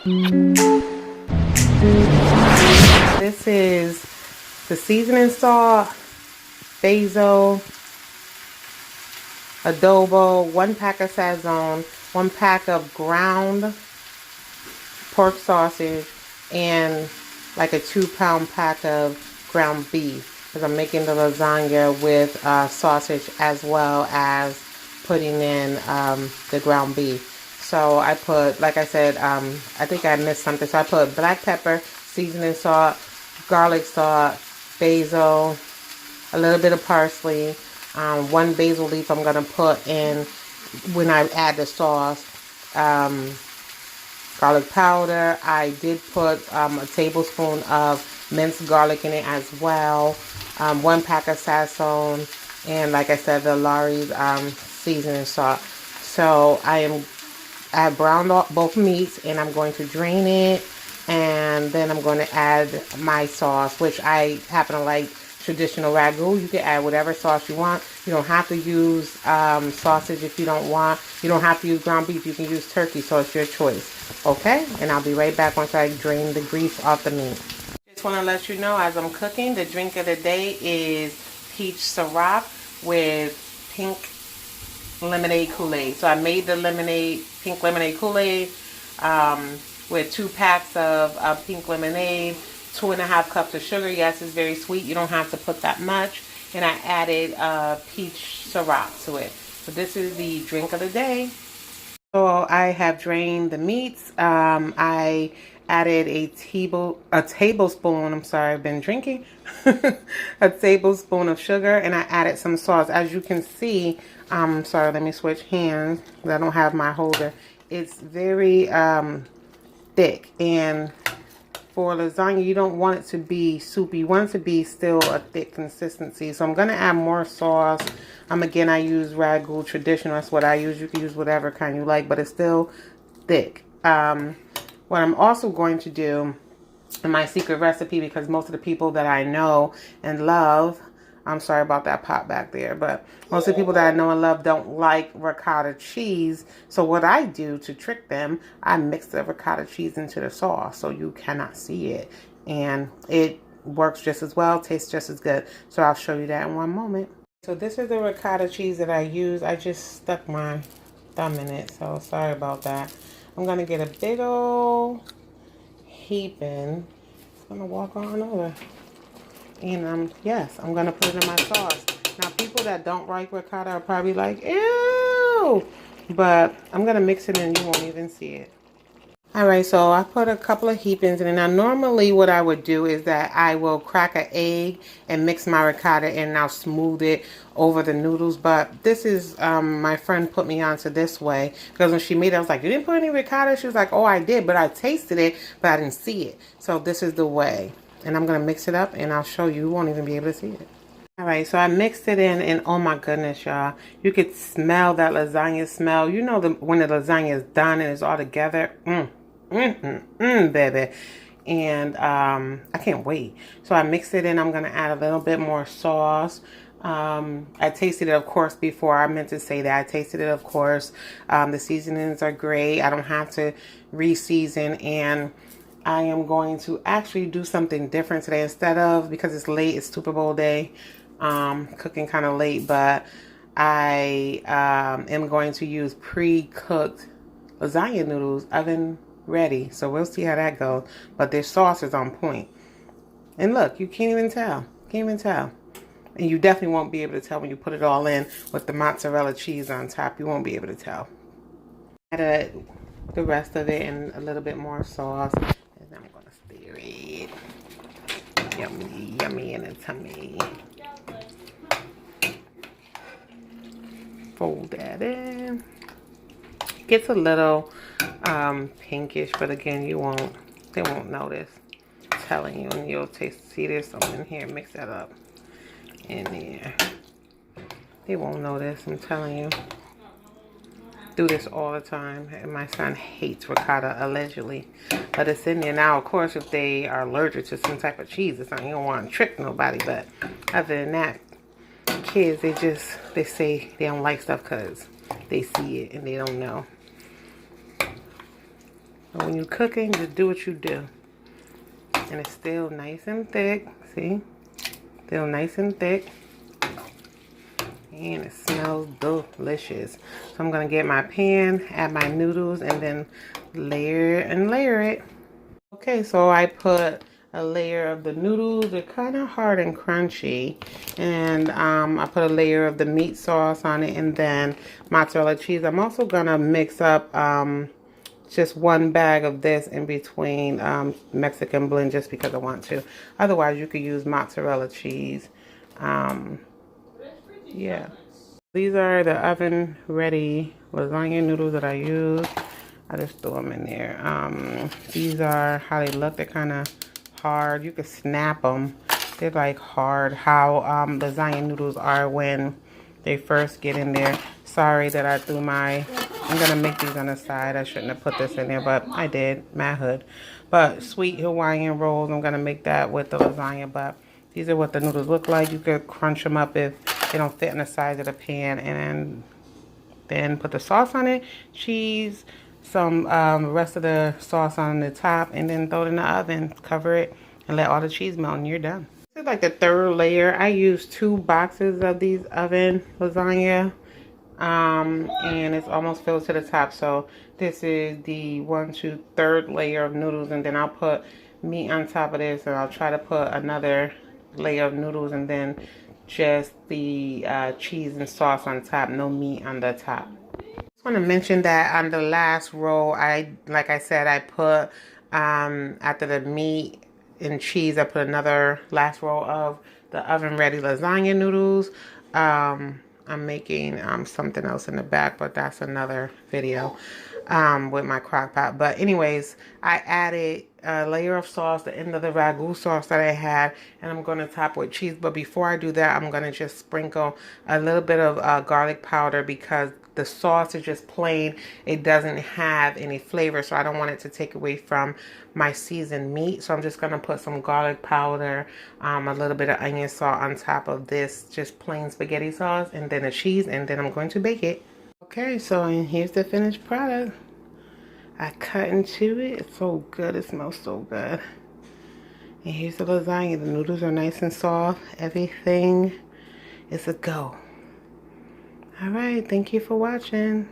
This is the seasoning salt, basil, adobo, 1 pack of sazon, 1 pack of ground pork sausage, and like a 2 pound pack of ground beef, because I'm making the lasagna with sausage as well as putting in the ground beef. So I put, like I said, I think I missed something. So I put black pepper, seasoning salt, garlic salt, basil, a little bit of parsley, 1 basil leaf I'm going to put in when I add the sauce. Garlic powder. I did put a tablespoon of minced garlic in it as well. 1 pack of sazon, and like I said, the Lawry's seasoning salt. So I have browned off both meats, and I'm going to drain it, and then I'm going to add my sauce, which I happen to like traditional ragu. You can add whatever sauce you want. You don't have to use sausage if you don't want. You don't have to use ground beef. You can use turkey, so it's your choice. Okay, and I'll be right back once I drain the grease off the meat. Just want to let you know, as I'm cooking, the drink of the day is peach syrup with pink lemonade Kool-Aid. So I made the pink lemonade Kool-Aid with 2 packs of pink lemonade, 2.5 cups of sugar. Yes, it's very sweet. You don't have to put that much. And I added peach syrup to it. So this is the drink of the day. So I have drained the meats. I added a tablespoon, I'm sorry, I've been drinking, a tablespoon of sugar, and I added some sauce. As you can see, sorry, let me switch hands, because I don't have my holder. It's very thick, and for lasagna, you don't want it to be soupy. You want it to be still a thick consistency. So I'm going to add more sauce. Again, I use ragu traditional. That's what I use. You can use whatever kind you like, but it's still thick. What I'm also going to do in my secret recipe, because most of the people that I know and love, I'm sorry about that pot back there, but most of the people that I know and love don't like ricotta cheese. So what I do to trick them, I mix the ricotta cheese into the sauce so you cannot see it. And it works just as well, tastes just as good. So I'll show you that in one moment. So this is the ricotta cheese that I use. I just stuck my thumb in it, so sorry about that. I'm going to get a big old heaping. I'm going to walk on over. And yes, I'm going to put it in my sauce. Now, people that don't like ricotta are probably like, ew! But I'm going to mix it and you won't even see it. Alright, so I put a couple of heapings in it. Now, normally what I would do is that I will crack an egg and mix my ricotta and I'll smooth it over the noodles. But this is, my friend put me onto this way. Because when she made it, I was like, you didn't put any ricotta? She was like, oh, I did, but I tasted it, but I didn't see it. So this is the way. And I'm going to mix it up and I'll show you. You won't even be able to see it. Alright, so I mixed it in, and oh my goodness, y'all. You could smell that lasagna smell. You know when the lasagna is done and it's all together. Baby. And I can't wait. So I mixed it in. I'm going to add a little bit more sauce. I tasted it, of course, before. I meant to say that. I tasted it, of course. The seasonings are great. I don't have to re-season, and I am going to actually do something different today. Instead of, because it's late, it's Super Bowl day, cooking kind of late, but I am going to use pre-cooked lasagna noodles, oven ready. So we'll see how that goes. But their sauce is on point. And look, you can't even tell. Can't even tell. And you definitely won't be able to tell when you put it all in with the mozzarella cheese on top. You won't be able to tell. Add the rest of it and a little bit more sauce. And I'm going to stir it. Yummy, yummy in the tummy. Fold that in. Gets a little pinkish, but again, they won't notice. I'm telling you, and you'll see there's something in here. Mix that up in there. They won't notice. I'm telling you. Do this all the time. And my son hates ricotta, allegedly, but it's in there now. Of course, if they are allergic to some type of cheese or something, you don't want to trick nobody. But other than that, kids, they say they don't like stuff because they see it and they don't know. But when you're cooking, just do what you do. And it's still nice and thick. See? Still nice and thick. And it smells delicious. So I'm going to get my pan, add my noodles, and then layer and layer it. Okay, so I put a layer of the noodles. They're kind of hard and crunchy. And I put a layer of the meat sauce on it, and then mozzarella cheese. I'm also going to mix up just one bag of this in between Mexican blend just because I want to. Otherwise, you could use mozzarella cheese. Yeah. These are the oven ready lasagna noodles that I use. I just threw them in there. These are how they look. They're kind of hard. You can snap them. They're like hard. How lasagna noodles are when they first get in there. Sorry that I threw my... I'm going to make these on the side. I shouldn't have put this in there, but I did. Manhood. But sweet Hawaiian rolls. I'm going to make that with the lasagna, but these are what the noodles look like. You could crunch them up if they don't fit in the size of the pan, and then put the sauce on it, cheese, some rest of the sauce on the top, and then throw it in the oven. Cover it and let all the cheese melt, and you're done. This is like the third layer. I used 2 boxes of these oven lasagna, and it's almost filled to the top. So this is the 1, 2, third layer of noodles, and then I'll put meat on top of this, and I'll try to put another layer of noodles, and then just the cheese and sauce on top, no meat on the top. I just want to mention that on the last roll, like I said, I put after the meat and cheese, I put another last roll of the oven ready lasagna noodles. I'm making something else in the back, but that's another video with my crock pot. But anyways, I added a layer of sauce, the end of the ragu sauce that I had, and I'm going to top with cheese. But before I do that, I'm going to just sprinkle a little bit of garlic powder, because the sauce is just plain. It doesn't have any flavor, so I don't want it to take away from my seasoned meat. So I'm just going to put some garlic powder, a little bit of onion salt on top of this just plain spaghetti sauce, and then the cheese, and then I'm going to bake it. Okay, so here's the finished product. I cut into it. It's so good. It smells so good. And here's the lasagna. The noodles are nice and soft. Everything is a go. All right, thank you for watching.